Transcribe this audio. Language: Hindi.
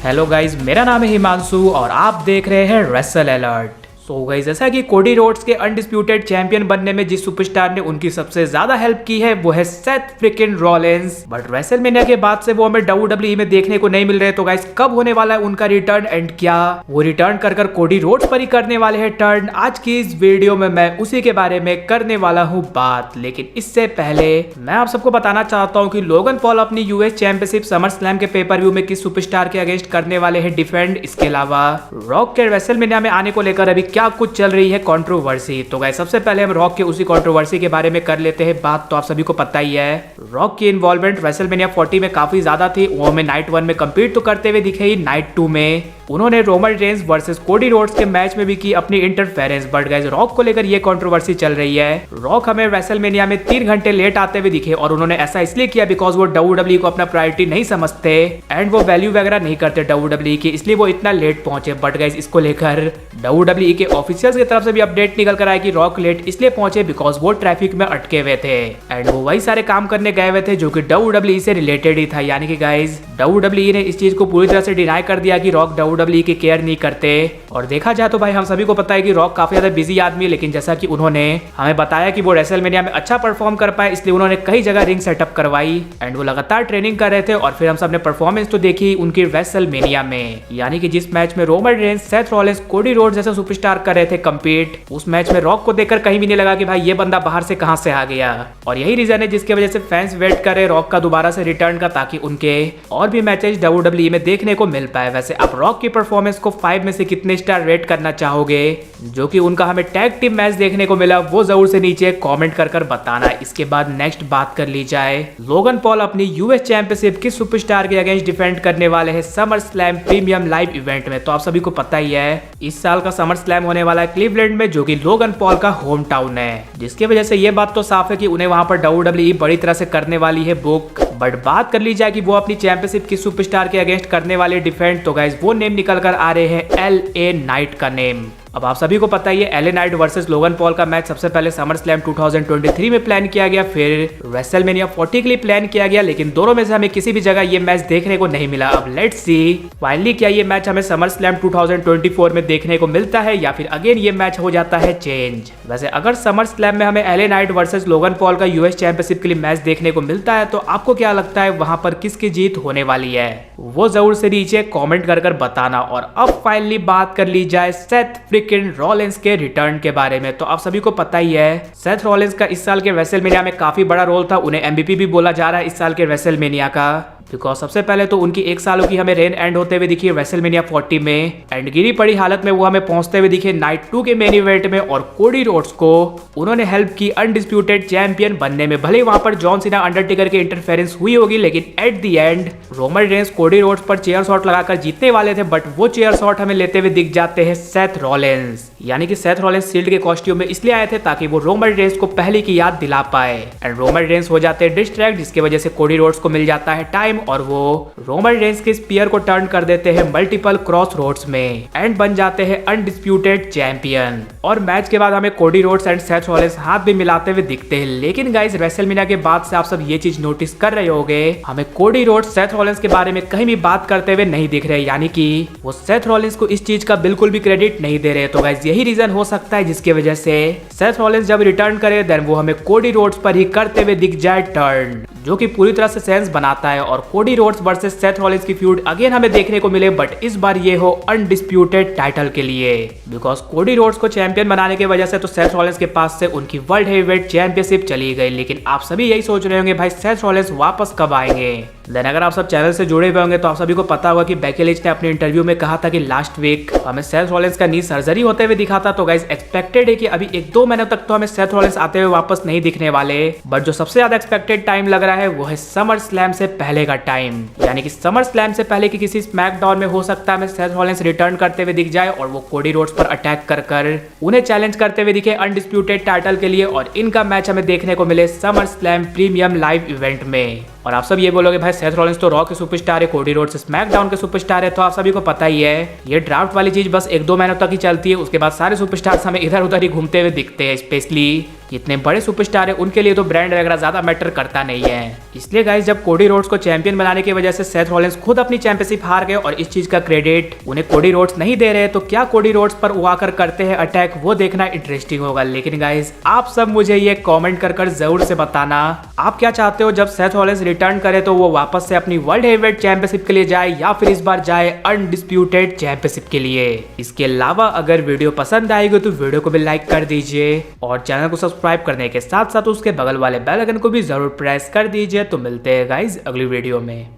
हेलो गाइज, मेरा नाम है हिमांशु और आप देख रहे हैं रेसल अलर्ट। सो गाइज, जैसा कि कोडी रोड्स के अनडिस्प्यूटेड चैंपियन बनने में जिस सुपरस्टार ने उनकी सबसे ज्यादा हेल्प की है वो है Seth freaking Rollins. But WrestleMania के बाद से वो हमें WWE में देखने को नहीं मिल रहे। तो गाइज, कब होने वाला है उनका रिटर्न एंड क्या वो रिटर्न कर कोडी रोड्स पर ही करने वाले हैं टर्न? आज की इस वीडियो में मैं उसी के बारे में करने वाला हूँ बात। लेकिन इससे पहले मैं आप सबको बताना चाहता हूँ कि लोगन पॉल अपनी यूएस चैंपियनशिप समर स्लैम के पेपर व्यू में किस सुपरस्टार के अगेंस्ट करने वाले हैं डिफेंड। इसके अलावा रॉक के रेसलमेनिया में आने को लेकर अभी क्या कुछ चल रही है कंट्रोवर्सी। तो गाइस, सबसे पहले हम रॉक के उसी कंट्रोवर्सी के बारे में कर लेते हैं बात। तो आप सभी को पता ही है रॉक की इन्वॉल्वमेंट रेसलमेनिया 40 में काफी ज्यादा थी। वो हमें नाइट 1 में कम्पीट तो करते हुए दिखे ही, नाइट 2 में उन्होंने Roman Reigns versus Cody Rhodes के मैच में भी की अपनी इंटरफेरेंस। बट गाइस, रॉक को लेकर ये कंट्रोवर्सी चल रही है। रॉक हमें रेसलमेनिया में 3 घंटे लेट आते हुए दिखे और उन्होंने ऐसा इसलिए किया बिकॉज वो WWE को अपना प्रायोरिटी नहीं समझते एंड वो वैल्यू वगैरह नहीं करते WWE की, इसलिए वो इतना लेट पहुंचे। बट गाइस, इसको लेकर WWE के ऑफिशियल्स की तरफ से भी अपडेट निकल कर आया कि रॉक लेट इसलिए पहुंचे बिकॉज वो ट्रैफिक में अटके हुए थे एंड वो वही सारे काम करने गए हुए थे जो कि WWE से रिलेटेड ही था। यानी कि गाइस, WWE ने इस चीज को पूरी तरह से डिनाई कर दिया कि रॉक WWE की केयर नहीं करते। और देखा जाए तो भाई, हम सभी को पता है कि रॉक काफी ज्यादा बिजी आदमी है, लेकिन जैसा कि उन्होंने हमें बताया कि वो रेसलमेनिया में अच्छा परफॉर्म कर पाए, इसलिए उन्होंने कई जगह रिंग सेटअप करवाई एंड वो लगातार ट्रेनिंग कर रहे थे। और फिर हम सब ने परफॉर्मेंस तो देखी उनकी रेसलमेनिया में, यानी कि जिस मैच में Roman Reigns, Seth Rollins, Cody Rhodes जैसे सुपरस्टार कर रहे थे कम्पीट, उस मैच में रॉक को देखकर कहीं भी नहीं लगा कि भाई ये बंदा बाहर से कहां से आ गया। और यही रीजन है जिसकी वजह से फैंस वेट कर रहे रॉक का दोबारा से रिटर्न का, ताकि उनके और भी मैचेस WWE में देखने को मिल पाए। वैसे आप रॉक की परफॉर्मेंस को 5 में से कितने स्टार रेट करना चाहोगे? जो कि उनका हमें टैग टीम मैच देखने को मिला वो जरूर से नीचे कमेंट कर बताना। इसके बाद नेक्स्ट बात कर ली जाए, लोगन पॉल अपनी यूएस चैंपियनशिप किस सुपरस्टार के अगेंस्ट डिफेंड करने वाले हैं summer slam premium live event में। तो आप सभी को पता ही है इस साल का समर स्लैम होने वाला है क्लीवलैंड में, जो कि लोगन पॉल का होम टाउन है, जिसकी वजह से ये बात तो साफ है कि उन्हें वहां पर WWE बड़ी तरह से करने वाली है बुक। बट बात कर ली जाए कि वो अपनी चैंपियनशिप किस सुपरस्टार के अगेंस्ट करने वाले डिफेंड, तो गाइस वो नेम निकल कर आ रहे हैं LA नाइट का नेम। अब आप सभी को पता ही है LA night versus Logan Paul का मैच सबसे पहले समर स्लैम 2023 में प्लान किया गया, फिर रेसलमेनिया 40 के लिए प्लान किया गया, लेकिन दोनों में से हमें किसी भी जगह ये मैच देखने को नहीं मिला। अब लेट्स सी फाइनली क्या ये मैच हमें समर स्लैम 2024 में देखने को मिलता है या फिर अगेन ये मैच हो जाता है चेंज। वैसे अगर समर स्लैम में हमें LA night versus Logan Paul का यूएस चैंपियनशिप के लिए मैच देखने को मिलता है, तो आपको क्या लगता है वहां पर किसकी जीत होने वाली है? वो जरूर से नीचे कॉमेंट कर बताना। और अब फाइनली बात कर ली जाए सेथ फ्रिकिन रॉलिंस के रिटर्न के बारे में। तो आप सभी को पता ही है सेथ रॉलिंस का इस साल के रेसलमेनिया में काफी बड़ा रोल था। उन्हें MVP भी बोला जा रहा है इस साल के रेसलमेनिया का, बिकॉज सबसे पहले तो उनकी 1 सालों की हमें रेन एंड होते हुए दिखी रेसलमेनिया 40 में एंड गिरी पड़ी हालत में वो हमें पहुंचते हुए दिखे नाइट 2 के मेन इवेंट में। और कोडी रोड्स को उन्होंने हेल्प की अनडिस्प्यूटेड चैंपियन बनने में। भले वहां पर जॉन सीना अंडरटेकर की इंटरफेरेंस हुई होगी, लेकिन at the end Roman Reigns Cody Rhodes पर चेयर शॉट लगाकर जीतने वाले थे, बट वो चेयर शॉट हमें लेते हुए दिख जाते हैं सेथ रॉलिंस। यानी कि सेथ रॉलिंस शील्ड के कॉस्ट्यूम में इसलिए आए थे ताकि वो रोमन रेंस को पहले की याद दिला पाए एंड रोमन रेंस हो जाते हैं डिस्ट्रैक्ट, जिसकी वजह से कोडी रोड्स को मिल जाता है टाइम और वो रोमन रेंस के स्पीयर को टर्न कर देते हैं मल्टीपल क्रॉस रोड्स में एंड बन जाते हैं अनडिस्प्यूटेड चैंपियन। और मैच के बाद हमें Cody Rhodes and Seth Rollins हाथ भी मिलाते हुए दिखते हैं। लेकिन गाइस, रेसलमेनिया के बाद से आप सब ये चीज नोटिस कर रहे होंगे, हमें कोडी रोड्स सेथ रॉलिंस के बारे में कहीं भी बात करते हुए नहीं दिख रहे, यानी कि वो सेथ रॉलिंस को इस चीज का बिल्कुल भी क्रेडिट नहीं दे रहे। तो गाइस, यही रीजन हो सकता है जिसकी वजह से सेथ रॉलिंस जब रिटर्न करे देन वो हमें कोडी रोड्स पर ही करते हुए दिख जाए टर्न, जो कि पूरी तरह से सेंस बनाता है। और Cody Rhodes versus Seth Rollins की फ्यूड अगेन हमें देखने को मिले, बट इस बार ये हो अनडिस्प्यूटेड टाइटल के लिए, बिकॉज कोडी रोड्स को चैंपियन बनाने की वजह से तो सेथ रॉलिंस के पास से उनकी वर्ल्ड हेवीवेट चैंपियनशिप चली गई। लेकिन आप सभी यही सोच रहे होंगे भाई सेथ रॉलिंस वापस कब आएंगे? देन अगर आप सब चैनल से जुड़े हुए होंगे तो आप सभी को पता होगा कि बेकी लिंच ने अपने इंटरव्यू में कहा था कि लास्ट वीक हमें सेथ रॉलिंस का नी सर्जरी होते हुए दिखा था। तो गाइस, एक्सपेक्टेड है कि अभी 1-2 महीने तक तो हमें सेथ रॉलिंस आते हुए वापस नहीं दिखने वाले, बट जो सबसे ज्यादा एक्सपेक्टेड टाइम लग रहा है वो है समर स्लैम से पहले का टाइम। यानी कि समर स्लैम से पहले की किसी स्मैकडाउन में हो सकता है हमें सेथ रॉलिंस रिटर्न करते हुए दिख जाए और वो कोडी रोड्स पर अटैक कर उन्हें चैलेंज करते हुए दिखे अनडिस्प्यूटेड टाइटल के लिए, और इनका मैच हमें देखने को मिले summer slam premium live event में। और आप सब ये बोलोगे भाई सेथ रॉलिंस तो रॉ के सुपरस्टार है, कोडी रोड्स स्मैकडाउन के सुपरस्टार है। तो आप सभी को पता ही है ये ड्राफ्ट वाली चीज बस 1-2 महीनों तक ही चलती है, उसके बाद सारे सुपरस्टार्स हमें इधर उधर ही घूमते हुए दिखते हैं। स्पेशली जितने बड़े सुपरस्टार है उनके लिए तो ब्रांड वगैरह ज्यादा मैटर करता नहीं है, इसलिए गाइस जब कोडी रोड्स को चैंपियन बनाने की वजह से सेथ रॉलिंस खुद अपनी चैंपियनशिप हार गए और इस चीज का क्रेडिट उन्हें कोडी रोड्स नहीं दे रहे, तो क्या कोडी रोड्स पर वो आकर करते हैं अटैक, वो देखना इंटरेस्टिंग होगा। लेकिन गाइस आप सब मुझे ये कमेंट कर जरूर से बताना आप क्या चाहते हो, जब सेथ रॉलिंस रिटर्न करे तो वो वापस से अपनी वर्ल्ड हेवीवेट चैंपियनशिप के लिए जाए या फिर इस बार जाए अनडिस्प्यूटेड चैंपियनशिप के लिए। इसके अलावा अगर वीडियो पसंद आएगी तो वीडियो को भी लाइक कर दीजिए और चैनल को सब्सक्राइब करने के साथ साथ उसके बगल वाले बेल आइकन को भी जरूर प्रेस कर दीजिए। तो मिलते हैं गाइस अगली वीडियो में।